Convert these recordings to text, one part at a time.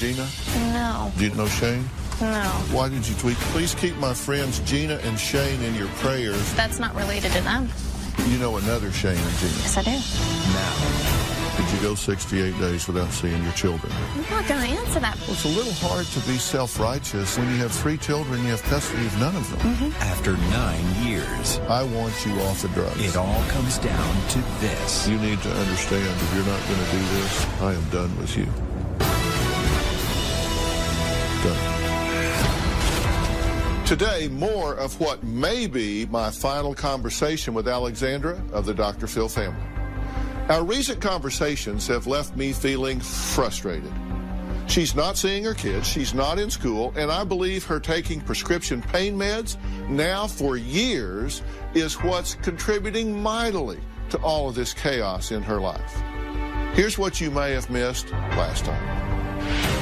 Gina? No. Do you know Shane? No. Why did you tweet? Please keep my friends Gina and Shane in your prayers. That's not related to them. You know another Shane and Gina? Yes, I do. Now, did you go 68 days without seeing your children? I'm not going to answer that. Well, it's a little hard to be self-righteous when you have 3 children, you have custody of none of them. After 9 years, I want you off the drugs. it all comes down to this. You need to understand, if you're not going to do this, I am done with you. Done. Today, more of what may be my final conversation with Alexandra of the Dr. Phil family. Our recent conversations have left me feeling frustrated. She's not seeing her kids, she's not in school, and I believe her taking prescription pain meds now for years is what's contributing mightily to all of this chaos in her life. Here's what you may have missed last time.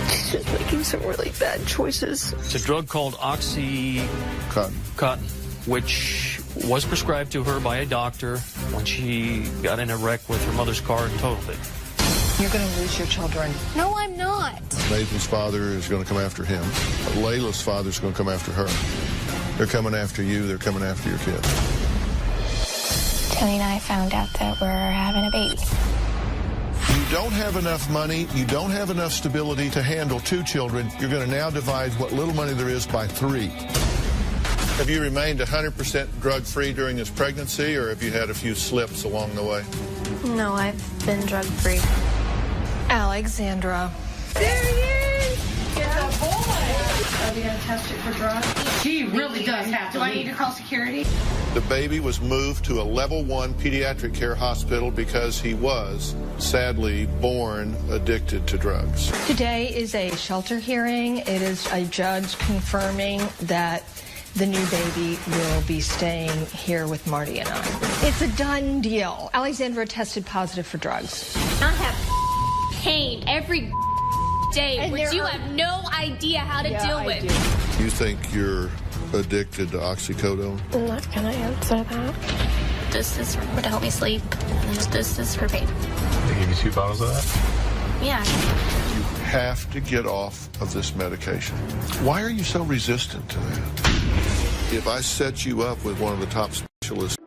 She's just making some really bad choices. It's a drug called Oxycontin, which was prescribed to her by a doctor when she got in a wreck with her mother's car and totaled it. You're going to lose your children. No, I'm not. Nathan's father is going to come after him. Layla's father is going to come after her. They're coming after you. They're coming after your kids. Tony and I found out that we're having a baby. You don't have enough money. You don't have enough stability to handle 2 children. You're going to now divide what little money there is by 3. Have you remained 100% drug-free during this pregnancy, or have you had a few slips along the way? No, I've been drug-free. Alexandra. There he is! It's a boy! Are we going to test it for drugs? She really does have to. Do I need to call security? The baby was moved to a level 1 pediatric care hospital because he was, sadly, born addicted to drugs. Today is a shelter hearing. It is a judge confirming that the new baby will be staying here with Marty and I. It's a done deal. Alexandra tested positive for drugs. I have pain every day, which you have no idea how to deal with. You think you're addicted to oxycodone? I'm not going to answer that. This is for to help me sleep, and this is for pain. They give you 2 bottles of that? Yeah. You have to get off of this medication. Why are you so resistant to that? If I set you up with one of the top specialists,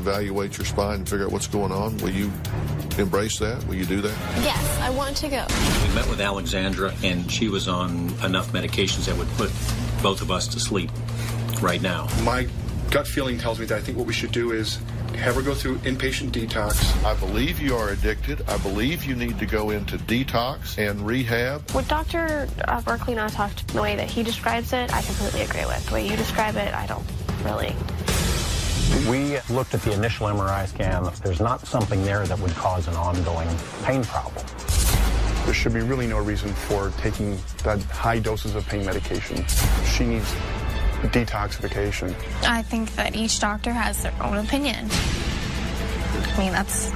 evaluate your spine and figure out what's going on. Will you embrace that? Will you do that? Yes, I want to go. We met with Alexandra, and she was on enough medications that would put both of us to sleep right now. My gut feeling tells me that I think what we should do is have her go through inpatient detox. I believe you are addicted. I believe you need to go into detox and rehab. What Dr. Berkeley and I talked, the way that he describes it, I completely agree with. The way you describe it, I don't really. We looked at the initial MRI scan. There's not something there that would cause an ongoing pain problem. There should be really no reason for taking that high doses of pain medication. She needs detoxification. I think that each doctor has their own opinion. I mean, that's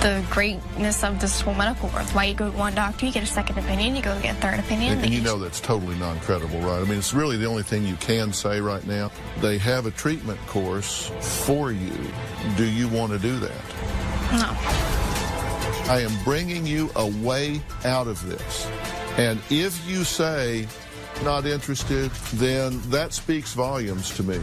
the greatness of this whole medical world. Why you go to one doctor, you get a second opinion, you go get a third opinion. And you know that's totally non-credible, right? I mean, it's really the only thing you can say right now. They have a treatment course for you. Do you want to do that? No. I am bringing you a way out of this. And if you say, not interested, then that speaks volumes to me.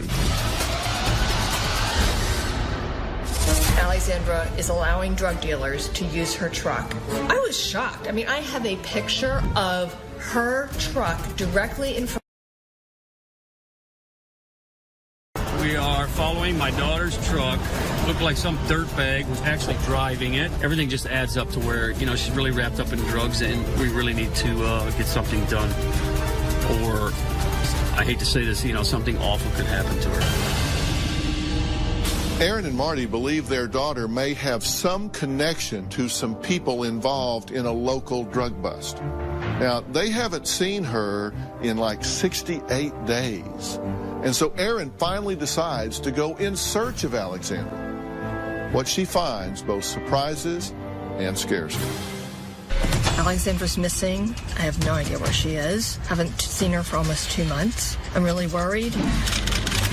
Alexandra is allowing drug dealers to use her truck. I was shocked. I mean, I have a picture of her truck directly in front. We are following my daughter's truck. Looked like some dirtbag was actually driving it. Everything just adds up to where, you know, she's really wrapped up in drugs, and we really need to get something done. Or, I hate to say this, you know, something awful could happen to her. Aaron and Marty believe their daughter may have some connection to some people involved in a local drug bust. Now, they haven't seen her in like 68 days. And so Aaron finally decides to go in search of Alexandra. What she finds both surprises and scares her. Alexandra's missing. I have no idea where she is. Haven't seen her for almost 2 months. I'm really worried.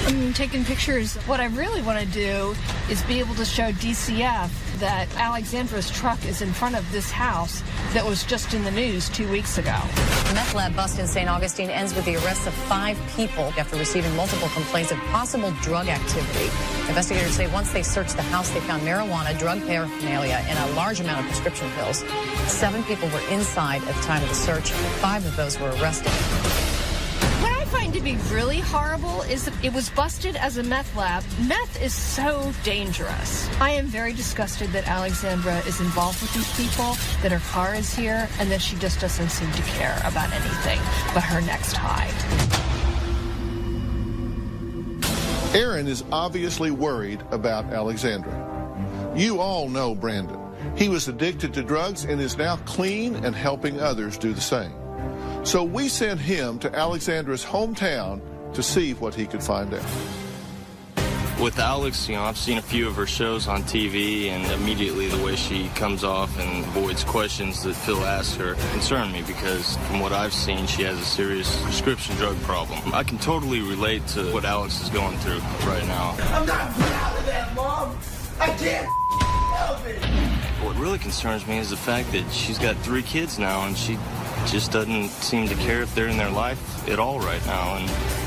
I'm taking pictures. What I really want to do is be able to show DCF that Alexandra's truck is in front of this house that was just in the news 2 weeks ago. The meth lab bust in St. Augustine ends with the arrest of 5 people after receiving multiple complaints of possible drug activity. Investigators say once they searched the house, they found marijuana, drug paraphernalia, and a large amount of prescription pills. 7 people were inside at the time of the search. 5 of those were arrested. What I find to be really horrible is that it was busted as a meth lab. Meth is so dangerous. I am very disgusted that Alexandra is involved with these people, that her car is here, and that she just doesn't seem to care about anything but her next high. Aaron is obviously worried about Alexandra. You all know Brandon. He was addicted to drugs and is now clean and helping others do the same. So we sent him to Alexandra's hometown to see what he could find out. With Alex, you know, I've seen a few of her shows on TV, and immediately the way she comes off and avoids questions that Phil asks her concern me, because from what I've seen, she has a serious prescription drug problem. I can totally relate to what Alex is going through right now. I'm not proud of that, Mom. I can't help it. What really concerns me is the fact that she's got 3 kids now, and she just doesn't seem to care if they're in their life at all right now.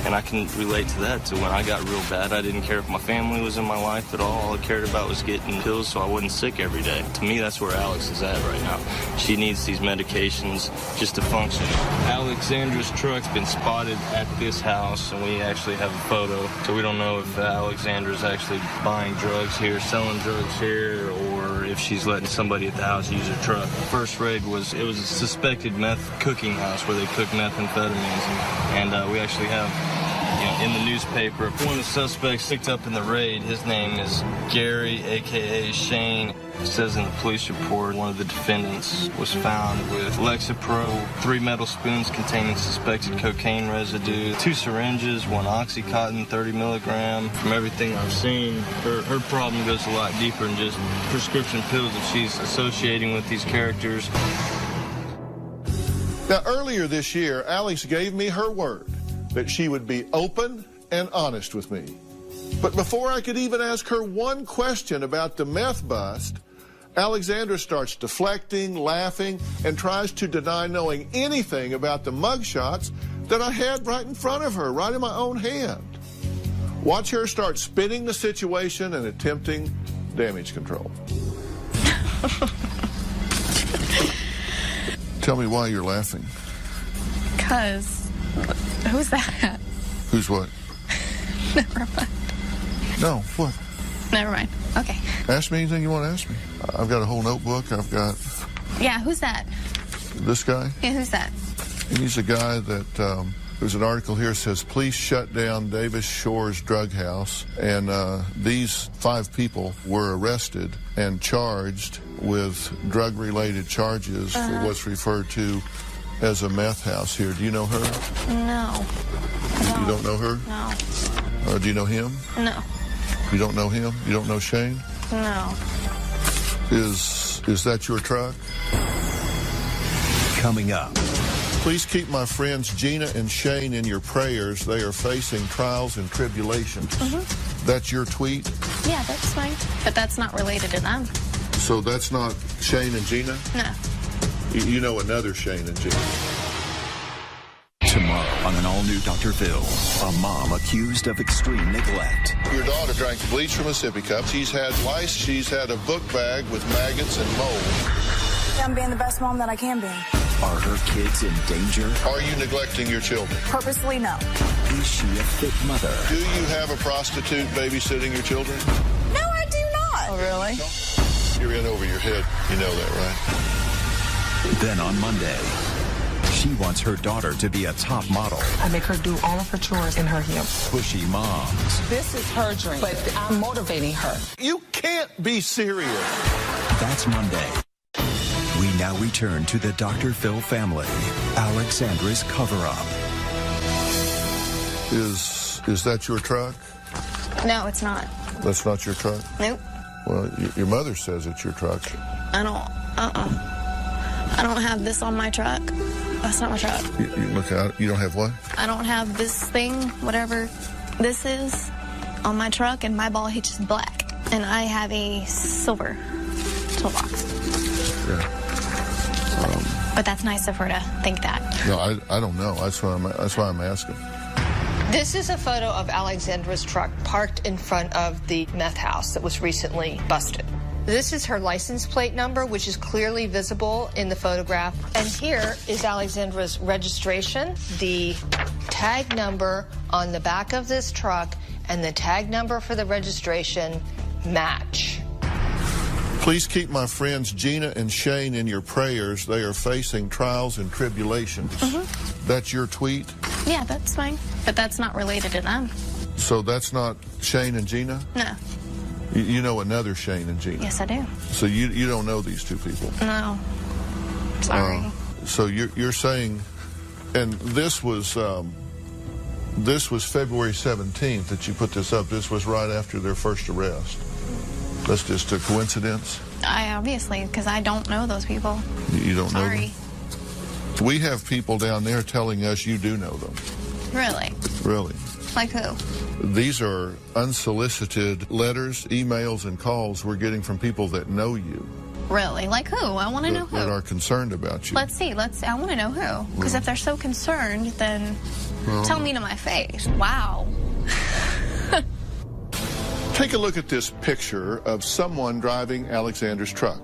And I can relate to that, to when I got real bad. I didn't care if my family was in my life at all. All I cared about was getting pills so I wasn't sick every day. To me, that's where Alex is at right now. She needs these medications just to function. Alexandra's truck's been spotted at this house, and we actually have a photo. So we don't know if Alexandra's actually buying drugs here, selling drugs here, or if she's letting somebody at the house use her truck. The first raid was a suspected meth cooking house where they cook methamphetamines, and we actually have, you know, in the newspaper, one of the suspects picked up in the raid. His name is Gary, a.k.a. Shane. It says in the police report, one of the defendants was found with Lexapro, 3 metal spoons containing suspected cocaine residue, 2 syringes, 1 Oxycontin, 30 milligram. From everything I've seen, her problem goes a lot deeper than just prescription pills that she's associating with these characters. Now, earlier this year, Alex gave me her word that she would be open and honest with me. But before I could even ask her one question about the meth bust, Alexandra starts deflecting, laughing, and tries to deny knowing anything about the mugshots that I had right in front of her, right in my own hand. Watch her start spinning the situation and attempting damage control. Tell me why you're laughing. Because, who's that? Who's what? Never mind. No, what? Never mind. Okay. Ask me anything you want to ask me. I've got a whole notebook. I've got... Yeah, who's that? This guy? Yeah, who's that? And he's a guy that... there's an article here that says, police shut down Davis Shores drug house. And these 5 people were arrested and charged with drug-related charges for what's referred to as a meth house here. Do you know her? No. You don't know her? No. Do you know him? No. You don't know him? You don't know Shane? No. Is that your truck? Coming up. Please keep my friends Gina and Shane in your prayers. They are facing trials and tribulations. That's your tweet? Yeah, that's fine. But that's not related to them. So that's not Shane and Gina? No. You know another Shane and Gina. Tomorrow on an all-new Dr. Phil, a mom accused of extreme neglect. Your daughter drank bleach from a sippy cup. She's had lice. She's had a book bag with maggots and mold. I'm being the best mom that I can be. Are her kids in danger? Are you neglecting your children? Purposely, no. Is she a fit mother? Do you have a prostitute babysitting your children? No, I do not. Oh, really? You're in over your head. You know that, right? Then on Monday, she wants her daughter to be a top model. I make her do all of her chores in her heels. Pushy moms. This is her dream, but I'm motivating her. You can't be serious. That's Monday. We now return to the Dr. Phil family. Alexandra's cover-up. Is that your truck? No, it's not. That's not your truck? Nope. Well, your mother says it's your truck. I don't have this on my truck. That's not my truck. You don't have what? I don't have this thing, whatever this is, on my truck, and my ball hitch is black. And I have a silver toolbox. Yeah. But that's nice of her to think that. No, I don't know. That's why I'm asking. This is a photo of Alexandra's truck parked in front of the meth house that was recently busted. This is her license plate number, which is clearly visible in the photograph. And here is Alexandra's registration. The tag number on the back of this truck and the tag number for the registration match. Please keep my friends Gina and Shane in your prayers. They are facing trials and tribulations. That's your tweet? Yeah, that's fine. But that's not related to them. So that's not Shane and Gina? No. You know another Shane and Gina? Yes, I do. So you don't know these 2 people? No. Sorry. So you're saying, and this was February 17th that you put this up. This was right after their first arrest. That's just a coincidence? Obviously, because I don't know those people. You don't know them? Sorry. We have people down there telling us you do know them. Really? Really. Like who? These are unsolicited letters, emails, and calls we're getting from people that know you. Really? Like who? I want to know who. That are concerned about you. Let's see. I want to know who. Because if they're so concerned, then tell me to my face. Wow. Take a look at this picture of someone driving Alexandra's truck.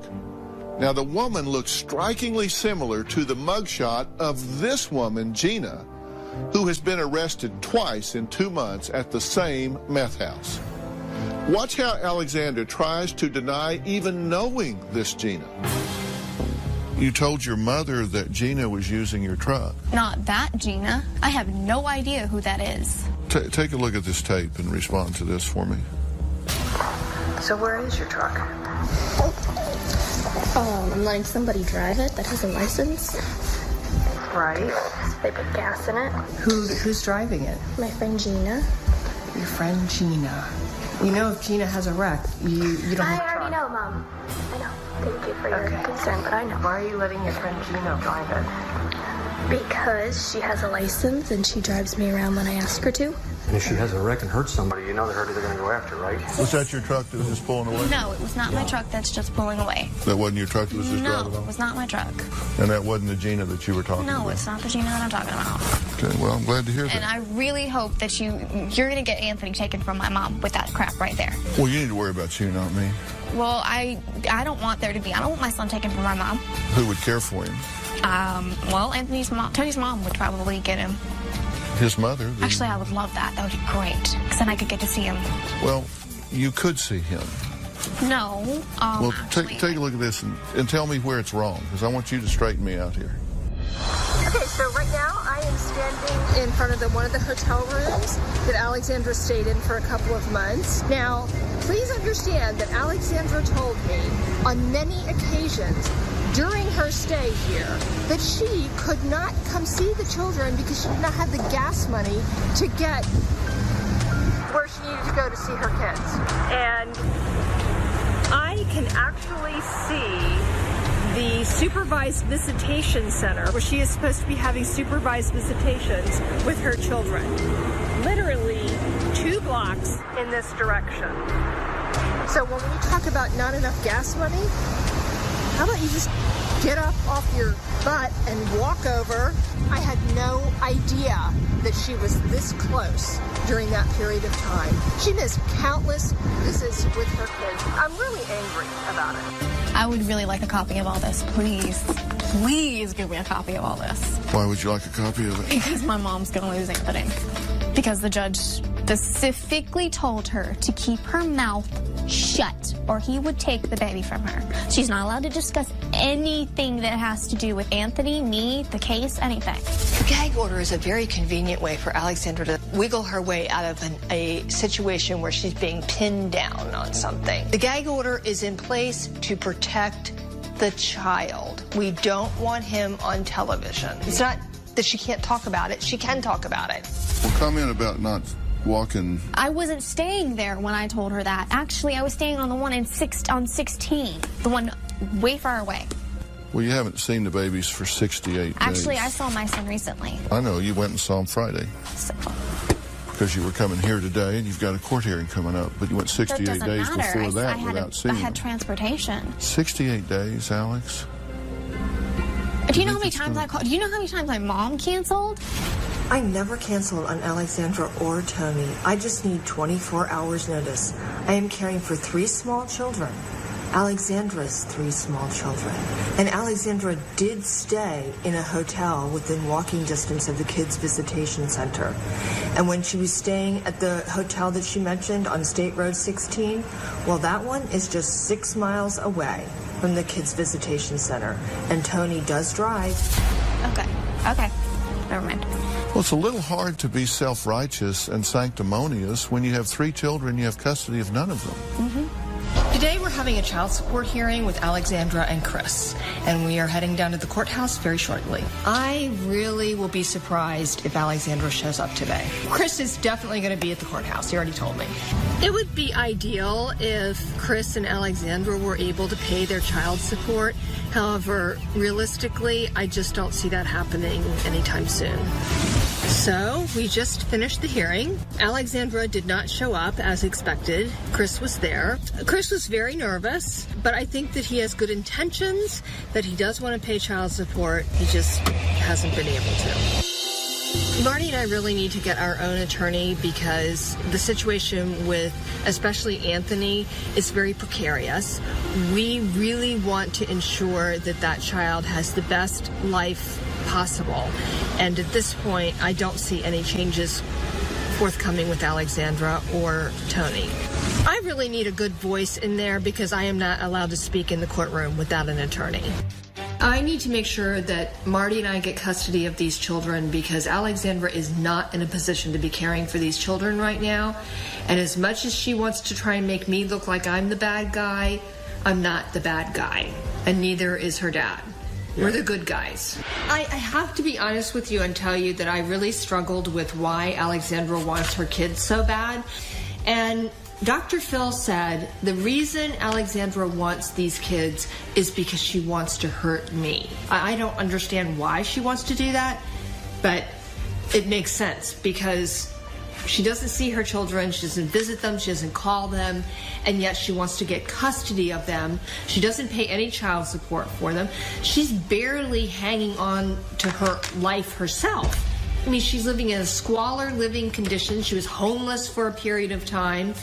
Now, the woman looks strikingly similar to the mugshot of this woman, Gina, who has been arrested twice in 2 months at the same meth house. Watch how Alexandra tries to deny even knowing this Gina. You told your mother that Gina was using your truck. Not that Gina. I have no idea who that is. Take a look at this tape and respond to this for me. So where is your truck? I'm letting somebody drive it that has a license. Right. So they put gas in it. Who's driving it? My friend Gina. Your friend Gina. You know if Gina has a wreck, you don't have a truck. I already know, Mom. I know. Thank you for your concern, but I know. Why are you letting your friend Gina drive it? Because she has a license and she drives me around when I ask her to. And if she has a wreck and hurts somebody, you know they're going to go after, right? Was that your truck that was just pulling away? No, it was not my truck that's just pulling away. That wasn't your truck that was just driving off? No, it was not my truck. And that wasn't the Gina that you were talking about? No, it's not the Gina that I'm talking about. Okay, well, I'm glad to hear that. And I really hope that you're going to get Anthony taken from my mom with that crap right there. Well, you need to worry about you, not me. Well, I don't want my son taken from my mom. Who would care for him? Well, Tony's mom would probably get him. His mother? Actually, I would love that. That would be great, because then I could get to see him. Well, you could see him. No. Well, take a look at this and tell me where it's wrong, because I want you to straighten me out here. Okay, so right now I am standing in front of one of the hotel rooms that Alexandra stayed in for a couple of months. Now, please understand that Alexandra told me on many occasions during her stay here that she could not come see the children because she did not have the gas money to get where she needed to go to see her kids. And I can actually see the supervised visitation center where she is supposed to be having supervised visitations with her children. Literally 2 blocks in this direction. So when we talk about not enough gas money, how about you just get up off your butt and walk over? I had no idea that she was this close during that period of time. She missed countless visits with her kids. I'm really angry about it. I would really like a copy of all this. Please, please give me a copy of all this. Why would you like a copy of it? Because my mom's going to lose Anthony. Because the judge specifically told her to keep her mouth shut or he would take the baby from her. She's not allowed to discuss anything that has to do with Anthony, me, the case, anything. The gag order is a very convenient way for Alexandra to wiggle her way out of a situation where she's being pinned down on something. The gag order is in place to protect the child. We don't want him on television. It's not that she can't talk about it. She can talk about it. Well, comment about not walking. I wasn't staying there when I told her that. Actually, I was staying on the one on 16, the one way far away. Well, you haven't seen the babies for 68 days. Actually, I saw my son recently. I know. You went and saw him Friday. So. Because you were coming here today, and you've got a court hearing coming up, but you went 68 days before that without seeing him. I had transportation. 68 days, Alex? Do you know how many times I called? Do you know how many times my mom canceled? I never canceled on Alexandra or Tony. I just need 24 hours notice. I am caring for 3 small children. Alexandra's 3 small children. And Alexandra did stay in a hotel within walking distance of the kids' visitation center. And when she was staying at the hotel that she mentioned on State Road 16, well, that one is just 6 miles away from the kids' visitation center. And Tony does drive. Okay. Never mind. Well, it's a little hard to be self-righteous and sanctimonious when you have 3 children, you have custody of none of them. Mm-hmm. Today we're having a child support hearing with Alexandra and Chris, and we are heading down to the courthouse very shortly. I really will be surprised if Alexandra shows up today. Chris is definitely going to be at the courthouse. He already told me. It would be ideal if Chris and Alexandra were able to pay their child support. However, realistically, I just don't see that happening anytime soon. So, we just finished the hearing. Alexandra did not show up as expected. Chris was there. Chris was very nervous, but I think that he has good intentions, that he does want to pay child support. He just hasn't been able to. Marty and I really need to get our own attorney because the situation with especially Anthony is very precarious. We really want to ensure that that child has the best life possible. And at this point, I don't see any changes forthcoming with Alexandra or Tony. I really need a good voice in there because I am not allowed to speak in the courtroom without an attorney. I need to make sure that Marty and I get custody of these children because Alexandra is not in a position to be caring for these children right now. And as much as she wants to try and make me look like I'm the bad guy, I'm not the bad guy. And neither is her dad. We're the good guys. I have to be honest with you and tell you that I really struggled with why Alexandra wants her kids so bad. And Dr. Phil said the reason Alexandra wants these kids is because she wants to hurt me. I don't understand why she wants to do that, but it makes sense because she doesn't see her children, she doesn't visit them, she doesn't call them, and yet she wants to get custody of them. She doesn't pay any child support for them. She's barely hanging on to her life herself. I mean, she's living in a squalor living condition. She was homeless for a period of time.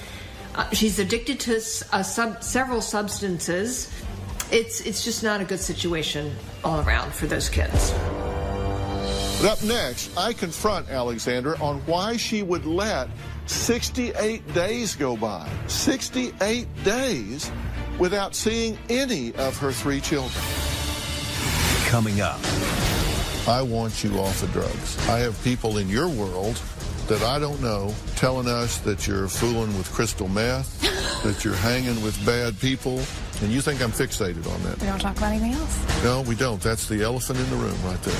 She's addicted to several substances. It's just not a good situation all around for those kids. Up next, I confront Alexandra on why she would let 68 days go by. 68 days without seeing any of her 3 children. Coming up. I want you off of drugs. I have people in your world that I don't know telling us that you're fooling with crystal meth, that you're hanging with bad people, and you think I'm fixated on that. We don't talk about anything else? No, we don't. That's the elephant in the room right there.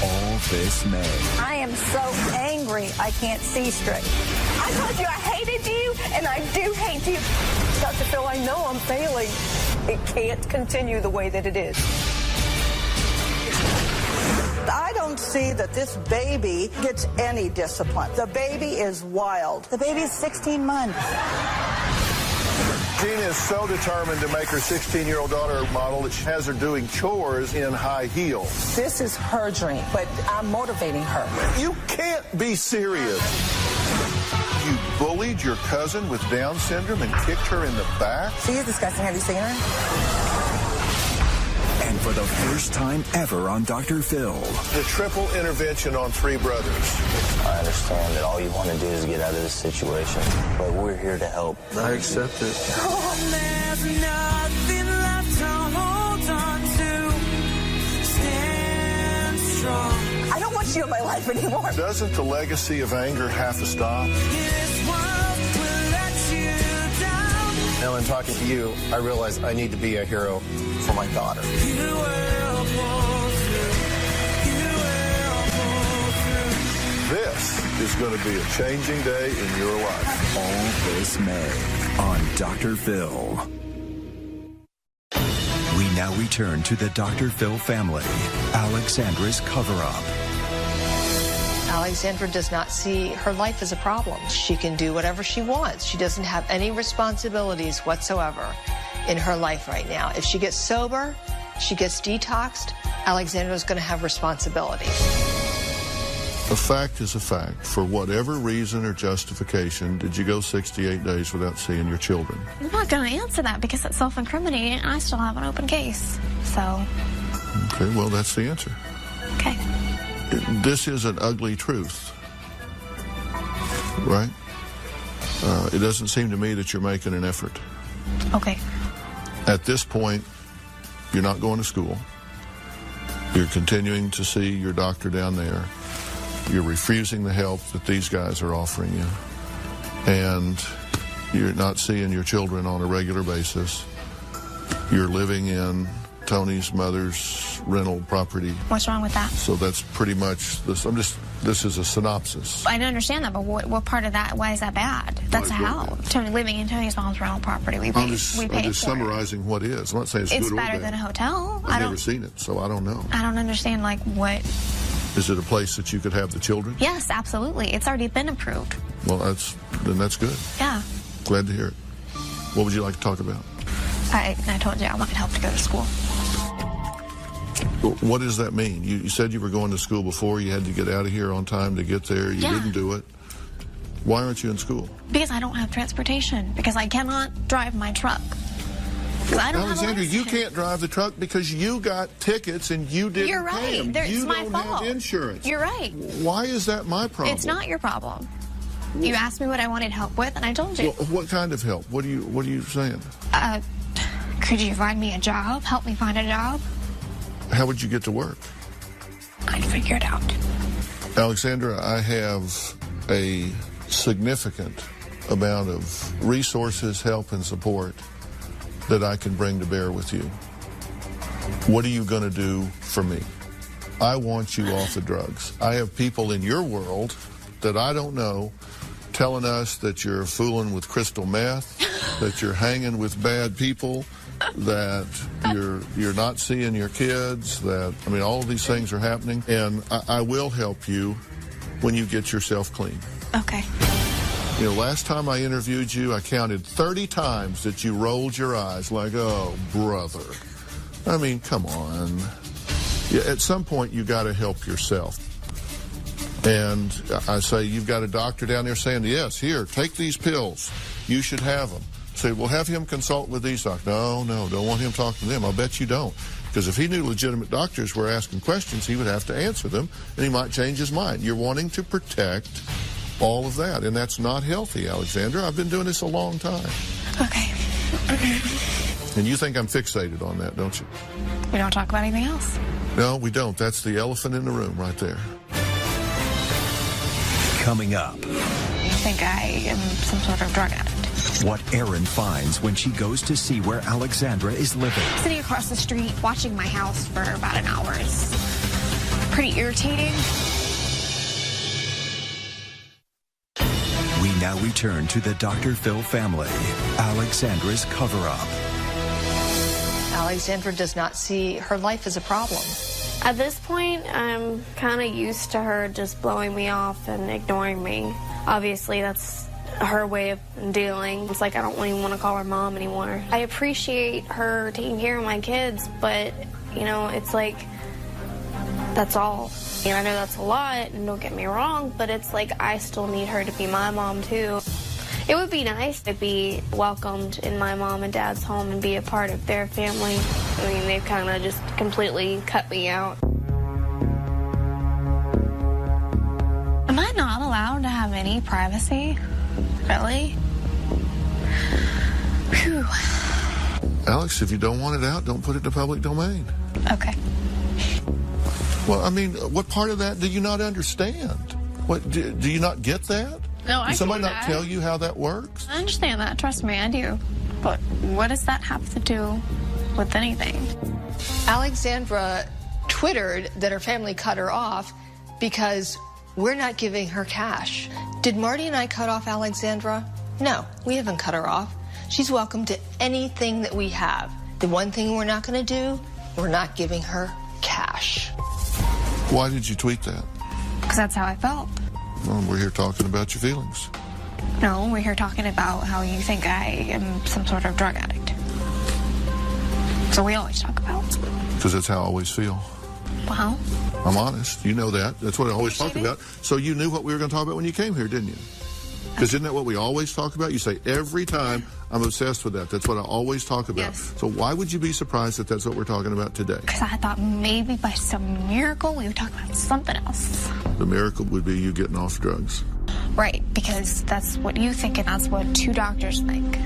All this May. I am so angry I can't see straight. I told you I hated you, and I do hate you. Dr. Phil, I know I'm failing. It can't continue the way that it is. I don't see that this baby gets any discipline. The baby is wild. The baby is 16 months. Gina is so determined to make her 16-year-old daughter a model that she has her doing chores in high heels. This is her dream, but I'm motivating her. You can't be serious. You bullied your cousin with Down syndrome and kicked her in the back? She is disgusting. Have you seen her? And for the first time ever on Dr. Phil. The triple intervention on 3 brothers. I understand that all you want to do is get out of this situation, but we're here to help. I accept it. There's nothing left to hold on to. Stand strong. I don't want you in my life anymore. Doesn't the legacy of anger have to stop? This world will let you down. Now, in talking to you, I realize I need to be a hero for my daughter. You will pull through. You will pull through. This is going to be a changing day in your life. All this May on Dr. Phil. We now return to the Dr. Phil family. Alexandra's cover-up. Alexandra does not see her life as a problem. She can do whatever she wants. She doesn't have any responsibilities whatsoever in her life right now. If she gets sober, she gets detoxed, Alexandra's going to have responsibilities. A fact is a fact. For whatever reason or justification, did you go 68 days without seeing your children? I'm not going to answer that because it's self-incriminating and I still have an open case. So. Okay, well, that's the answer. Okay. This is an ugly truth, right? It doesn't seem to me that you're making an effort. Okay. At this point, you're not going to school. You're continuing to see your doctor down there. You're refusing the help that these guys are offering you. And you're not seeing your children on a regular basis. You're living in Tony's mother's rental property. What's wrong with that? So that's pretty much this. This is a synopsis. I don't understand that, but what part of that? Why is that bad? That's how Tony living in Tony's mom's rental property. I'm just summarizing what is. I'm not saying it's good or bad. It's better than a hotel. I've never seen it, so I don't know. I don't understand what. Is it a place that you could have the children? Yes, absolutely. It's already been approved. Well, that's good. Yeah. Glad to hear it. What would you like to talk about? I told you I wanted help to go to school. What does that mean? You said you were going to school before. You had to get out of here on time to get there. You didn't do it. Why aren't you in school? Because I don't have transportation. Because I cannot drive my truck. Alexandra, you can't drive the truck because you got tickets and you didn't You're pay right. them. It's my fault. You don't have insurance. You're right. Why is that my problem? It's not your problem. You asked me what I wanted help with, and I told you. Well, what kind of help? What are you saying? Could you find me a job? Help me find a job? How would you get to work? I'd figure it out. Alexandra, I have a significant amount of resources, help, and support that I can bring to bear with you. What are you going to do for me? I want you off the drugs. I have people in your world that I don't know telling us that you're fooling with crystal meth, that you're hanging with bad people, that you're not seeing your kids, that, I mean, all of these things are happening, and I will help you when you get yourself clean. Okay. You know, last time I interviewed you, I counted 30 times that you rolled your eyes like, oh, brother. I mean, come on. Yeah, at some point, you got to help yourself. And I say, you've got a doctor down there saying, yes, here, take these pills. You should have them. Say, well, have him consult with these doctors. No, don't want him talking to them. I'll bet you don't. Because if he knew legitimate doctors were asking questions, he would have to answer them, and he might change his mind. You're wanting to protect all of that, and that's not healthy, Alexandra. I've been doing this a long time. Okay. And you think I'm fixated on that, don't you? We don't talk about anything else. No, we don't. That's the elephant in the room right there. Coming up. You think I am some sort of drug addict? What Erin finds when she goes to see where Alexandra is living. Sitting across the street, watching my house for about an hour is pretty irritating. We now return to the Dr. Phil family. Alexandra's cover-up. Alexandra does not see her life as a problem. At this point, I'm kind of used to her just blowing me off and ignoring me. Obviously, that's her way of dealing. It's like I don't even want to call her mom anymore. I appreciate her taking care of my kids, but, you know, it's like, that's all. And I know that's a lot, and don't get me wrong, but it's like I still need her to be my mom, too. It would be nice to be welcomed in my mom and dad's home and be a part of their family. I mean, they've kind of just completely cut me out. Am I not allowed to have any privacy? Really? Whew. Alex, if you don't want it out, don't put it in the public domain. Okay. Well, I mean, what part of that do you not understand? What do you not get that? No, I Did somebody get not that. tell you how that works? I understand that. Trust me, I do. But what does that have to do with anything? Alexandra Twittered that her family cut her off because we're not giving her cash. Did Marty and I cut off Alexandra? No, we haven't cut her off. She's welcome to anything that we have. The one thing we're not going to do, we're not giving her cash. Why did you tweet that? Because that's how I felt. Well, we're here talking about your feelings. No, we're here talking about how you think I am some sort of drug addict. So we always talk about. Because that's how I always feel. Well, I'm honest. You know that. That's what I always talk about. So you knew what we were going to talk about when you came here, didn't you? Because isn't that what we always talk about? You say, every time, I'm obsessed with that. That's what I always talk about. Yes. So why would you be surprised that that's what we're talking about today? because I thought maybe by some miracle we would talk about something else. The miracle would be you getting off drugs. Right, because that's what you think and that's what two doctors think.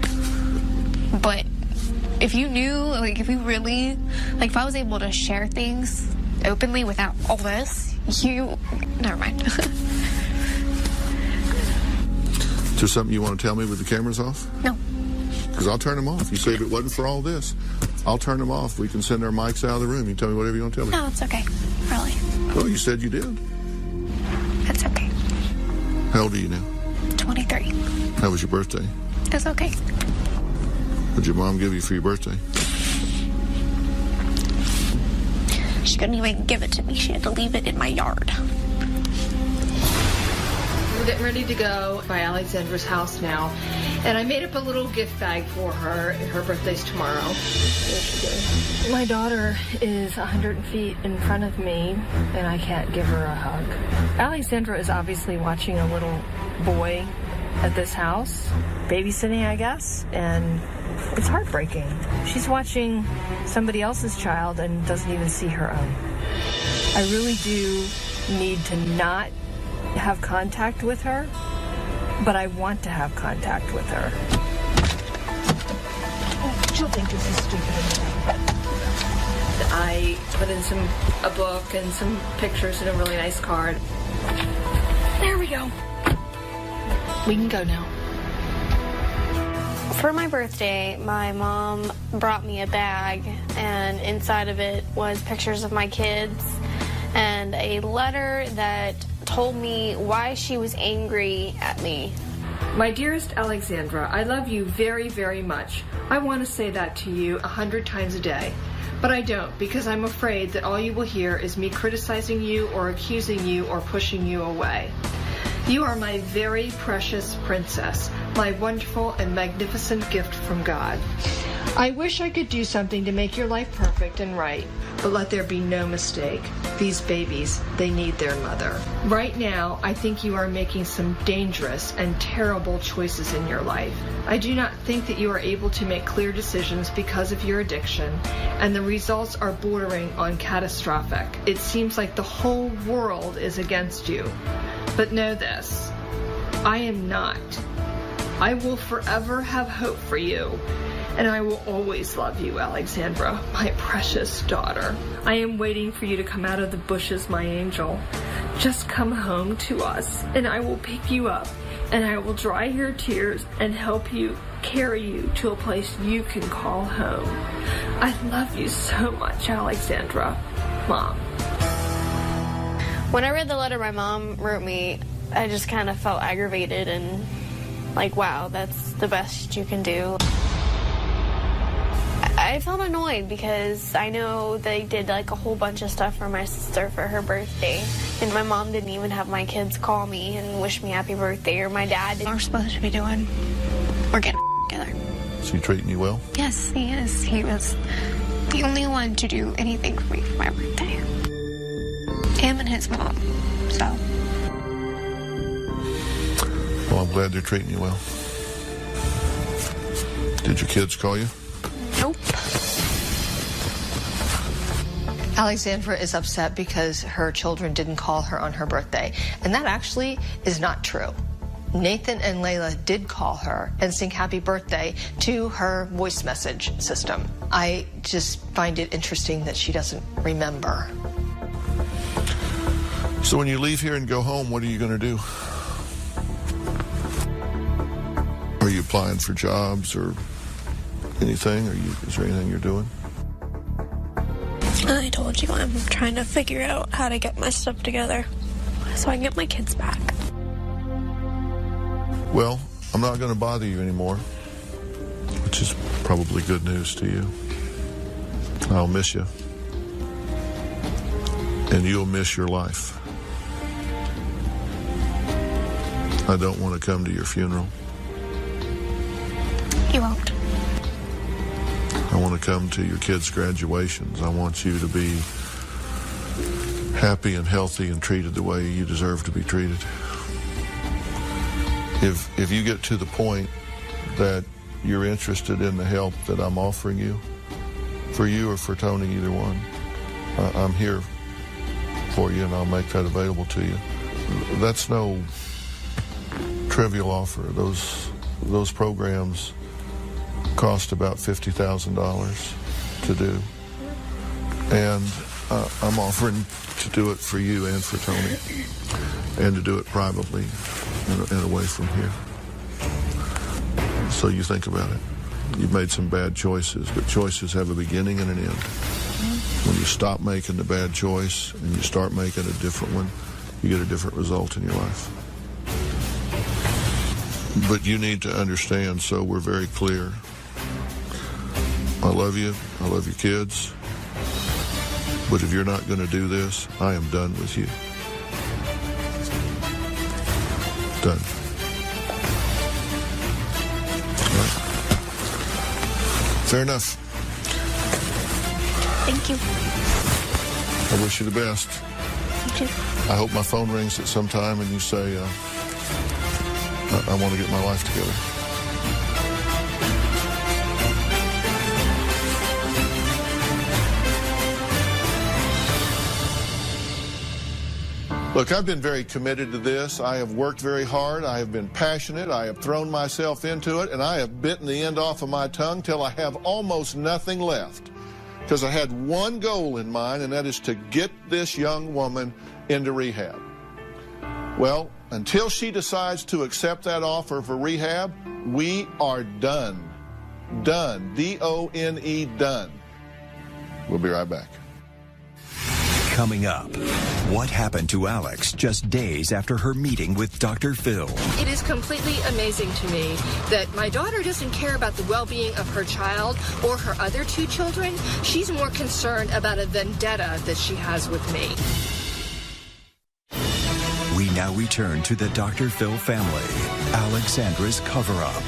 But if you knew, like if you really, like if I was able to share things openly without all this, never mind. Is there something you want to tell me with the cameras off? No. Because I'll turn them off. You say if it wasn't for all this, I'll turn them off. We can send our mics out of the room. You can tell me whatever you want to tell me. No, it's okay. Really. Well, you said you did. It's okay. How old are you now? 23. How was your birthday? It's okay. What did your mom give you for your birthday? She couldn't even give it to me. She had to leave it in my yard. We're getting ready to go by Alexandra's house now. And I made up a little gift bag for her. Her birthday's tomorrow. My daughter is 100 feet in front of me, and I can't give her a hug. Alexandra is obviously watching a little boy at this house, babysitting, I guess, and it's heartbreaking. She's watching somebody else's child and doesn't even see her own. I really do need to not have contact with her, but I want to have contact with her. She'll think this is stupid. I put in a book and some pictures and a really nice card. There we go. We can go now. For my birthday, my mom brought me a bag, and inside of it was pictures of my kids and a letter that told me why she was angry at me. My dearest Alexandra, I love you very, very much. I want to say that to you 100 times a day. But I don't, because I'm afraid that all you will hear is me criticizing you or accusing you or pushing you away. You are my very precious princess, my wonderful and magnificent gift from God. I wish I could do something to make your life perfect and right, but let there be no mistake. These babies, they need their mother. Right now, I think you are making some dangerous and terrible choices in your life. I do not think that you are able to make clear decisions because of your addiction, and the results are bordering on catastrophic. It seems like the whole world is against you. But know this, I am not. I will forever have hope for you. And I will always love you, Alexandra, my precious daughter. I am waiting for you to come out of the bushes, my angel. Just come home to us, and I will pick you up, and I will dry your tears and help you carry you to a place you can call home. I love you so much, Alexandra. Mom. When I read the letter my mom wrote me, I just kind of felt aggravated and like, wow, that's the best you can do. I felt annoyed because I know they did like a whole bunch of stuff for my sister for her birthday, and my mom didn't even have my kids call me and wish me happy birthday, or my dad didn't. We're supposed to be doing, we're getting together. Is he treating you well? Yes, he is. He was the only one to do anything for me for my birthday. Him and his mom, so. Well, I'm glad they're treating you well. Did your kids call you? Nope. Alexandra is upset because her children didn't call her on her birthday, and that actually is not true. Nathan and Layla did call her and sing happy birthday to her voice message system. I just find it interesting that she doesn't remember. So when you leave here and go home, what are you going to do? Are you applying for jobs or anything? Is there anything you're doing? I told you I'm trying to figure out how to get my stuff together so I can get my kids back. Well, I'm not going to bother you anymore, which is probably good news to you. I'll miss you. And you'll miss your life. I don't want to come to your funeral. You won't. I want to come to your kids' graduations. I want you to be happy and healthy and treated the way you deserve to be treated. If you get to the point that you're interested in the help that I'm offering you, for you or for Tony, either one, I'm here for you, and I'll make that available to you. That's no trivial offer. Those programs cost about $50,000 to do, and I'm offering to do it for you and for Tony, and to do it privately and away from here. So you think about it. You've made some bad choices, but choices have a beginning and an end. When you stop making the bad choice and you start making a different one, you get a different result in your life. But you need to understand, so we're very clear. I love you. I love your kids. But if you're not going to do this, I am done with you. Done. All right. Fair enough. Thank you. I wish you the best. Thank you. I hope my phone rings at some time and you say, I want to get my life together. Look, I've been very committed to this. I have worked very hard. I have been passionate. I have thrown myself into it, and I have bitten the end off of my tongue till I have almost nothing left. Because I had one goal in mind, and that is to get this young woman into rehab. Well, until she decides to accept that offer for rehab, we are done. Done. D-O-N-E, done. We'll be right back. Coming up, what happened to Alex just days after her meeting with Dr. Phil? It is completely amazing to me that my daughter doesn't care about the well-being of her child or her other two children. She's more concerned about a vendetta that she has with me. We now return to the Dr. Phil family, Alexandra's cover-up.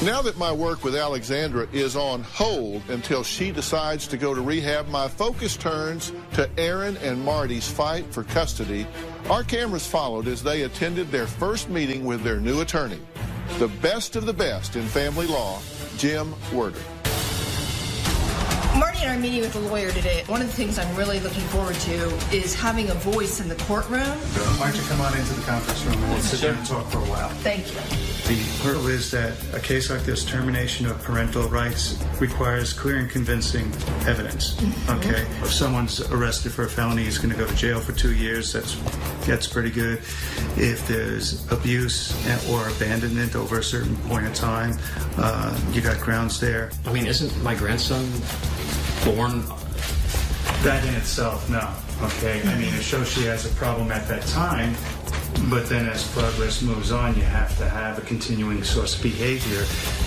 Now that my work with Alexandra is on hold until she decides to go to rehab, my focus turns to Aaron and Marty's fight for custody. Our cameras followed as they attended their first meeting with their new attorney, the best of the best in family law, Jim Werder. Marty and I are meeting with a lawyer today. One of the things I'm really looking forward to is having a voice in the courtroom. Why don't you come on into the conference room and we'll sit down and talk for a while. Thank you. The hurdle is that a case like this, termination of parental rights, requires clear and convincing evidence. Okay? If someone's arrested for a felony, he's going to go to jail for 2 years. That's pretty good. If there's abuse or abandonment over a certain point in time, you got grounds there. I mean, isn't my grandson born? That in itself, no. Okay? I mean, it shows she has a problem at that time. But then as progress moves on, you have to have a continuing source of behavior.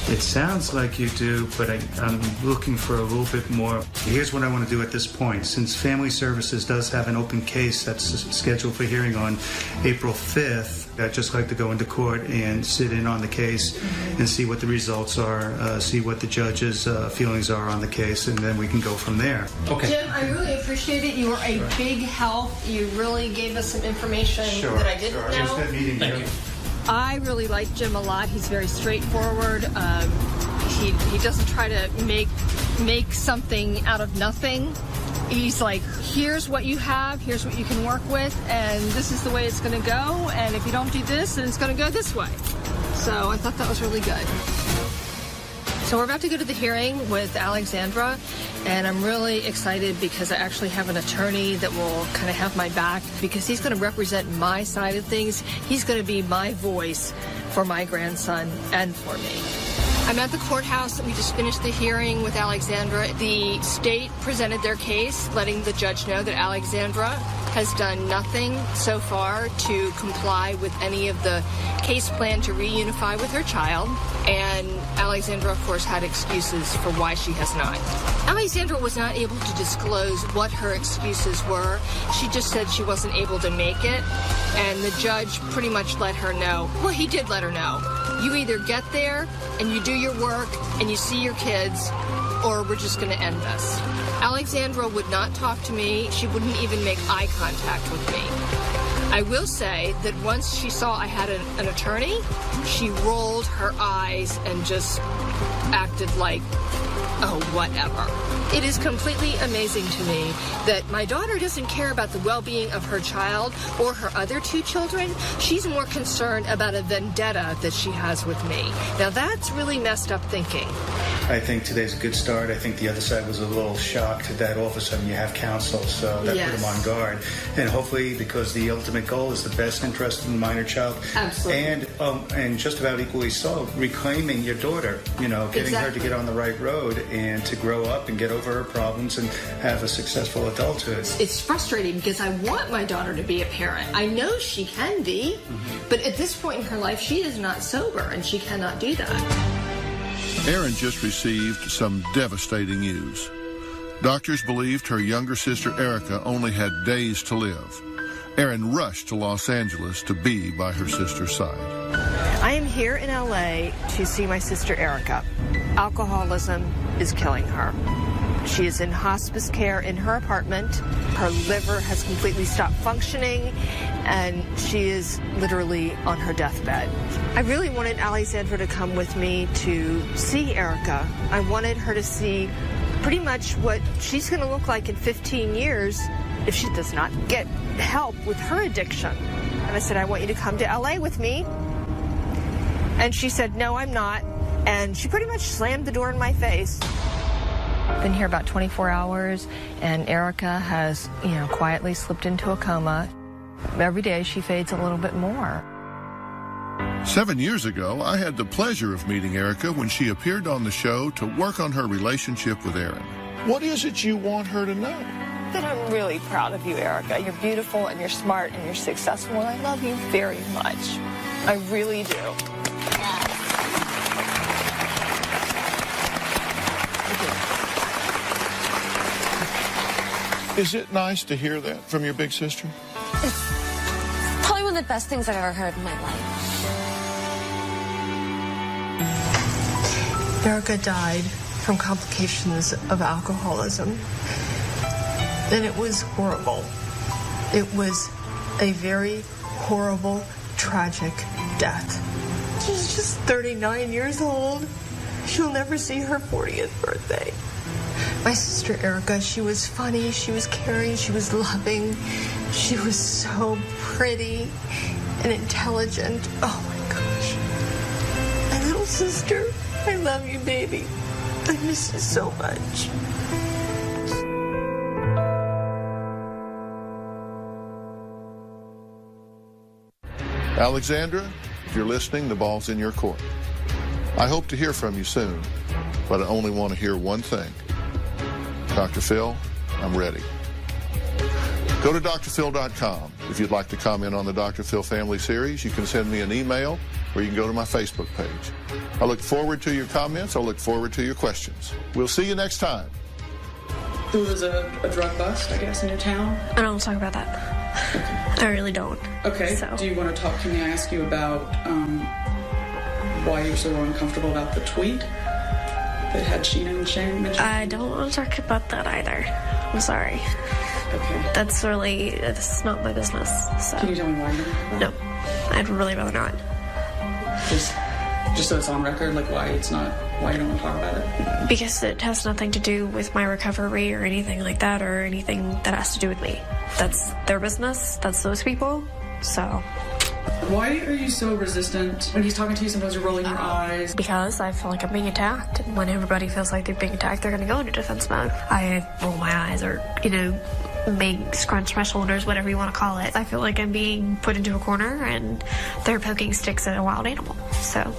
It sounds like you do, but I'm looking for a little bit more. Here's what I want to do at this point. Since Family Services does have an open case that's scheduled for hearing on April 5th, I'd just like to go into court and sit in on the case and see what the results are, see what the judge's feelings are on the case, and then we can go from there. Okay. Jim, I really appreciate it. You were a big help. You really gave us some information that I didn't know. It was good meeting you. I really like Jim a lot. He's very straightforward. He doesn't try to make something out of nothing. He's like, here's what you have, here's what you can work with, and this is the way it's going to go, and if you don't do this, then it's going to go this way. So I thought that was really good. So we're about to go to the hearing with Alexandra, and I'm really excited because I actually have an attorney that will kind of have my back, because he's going to represent my side of things. He's going to be my voice for my grandson and for me. I'm at the courthouse. We just finished the hearing with Alexandra. The state presented their case, letting the judge know that Alexandra has done nothing so far to comply with any of the case plan to reunify with her child. And Alexandra, of course, had excuses for why she has not. Alexandra was not able to disclose what her excuses were. She just said she wasn't able to make it. And the judge pretty much let her know. Well, he did let her know. You either get there and you do your work and you see your kids, or we're just going to end this. Alexandra would not talk to me. She wouldn't even make eye contact with me. I will say that once she saw I had an attorney, she rolled her eyes and just acted like, oh, whatever. It is completely amazing to me that my daughter doesn't care about the well-being of her child or her other two children. She's more concerned about a vendetta that she has with me. Now, that's really messed up thinking. I think today's a good start. I think the other side was a little shocked that all of a sudden you have counsel, so that put them on guard. And hopefully, because the ultimate goal is the best interest in the minor child. Absolutely. And just about equally so, reclaiming your daughter, getting her to get on the right road and to grow up and get over her problems and have a successful adulthood. It's frustrating because I want my daughter to be a parent. I know she can be, but at this point in her life, she is not sober and she cannot do that. Erin just received some devastating news. Doctors believed her younger sister Erica only had days to live. Erin rushed to Los Angeles to be by her sister's side. I am here in LA to see my sister Erica. Alcoholism is killing her. She is in hospice care in her apartment. Her liver has completely stopped functioning, and she is literally on her deathbed. I really wanted Alexandra to come with me to see Erica. I wanted her to see pretty much what she's going to look like in 15 years if she does not get help with her addiction. And I said, I want you to come to LA with me. And she said, no, I'm not. And she pretty much slammed the door in my face. Been here about 24 hours, and Erica has, quietly slipped into a coma. Every day she fades a little bit more. 7 years ago, I had the pleasure of meeting Erica when she appeared on the show to work on her relationship with Aaron. What is it you want her to know? That I'm really proud of you, Erica. You're beautiful and you're smart and you're successful, and I love you very much. I really do. Is it nice to hear that from your big sister? It's probably one of the best things I've ever heard in my life. Erica died from complications of alcoholism. And it was horrible. It was a very horrible, tragic death. She's just 39 years old. She'll never see her 40th birthday. My sister Erica, she was funny, she was caring, she was loving. She was so pretty and intelligent. Oh my gosh. My little sister, I love you, baby. I miss you so much. Alexandra, if you're listening, the ball's in your court. I hope to hear from you soon, but I only want to hear one thing. Dr. Phil, I'm ready. Go to drphil.com. If you'd like to comment on the Dr. Phil Family Series, you can send me an email or you can go to my Facebook page. I look forward to your comments. I look forward to your questions. We'll see you next time. There was a drug bust, I guess, in your town? I don't want to talk about that. I really don't. Okay. So. Do you want to talk? Can I ask you about why you're so uncomfortable about the tweet that had Sheena and Shane mentioned? I don't want to talk about that either. I'm sorry. Okay. That's not my business. So. Can you tell me why you don't? No. I'd really rather not. Just so it's on record, like why you don't want to talk about it? Because it has nothing to do with my recovery or anything like that, or anything that has to do with me. That's their business. That's those people. So. Why are you so resistant? When he's talking to you, sometimes you're rolling your eyes. Because I feel like I'm being attacked. And when everybody feels like they're being attacked, they're going to go into defense mode. I roll my eyes or, scrunch my shoulders, whatever you want to call it. I feel like I'm being put into a corner and they're poking sticks at a wild animal. So.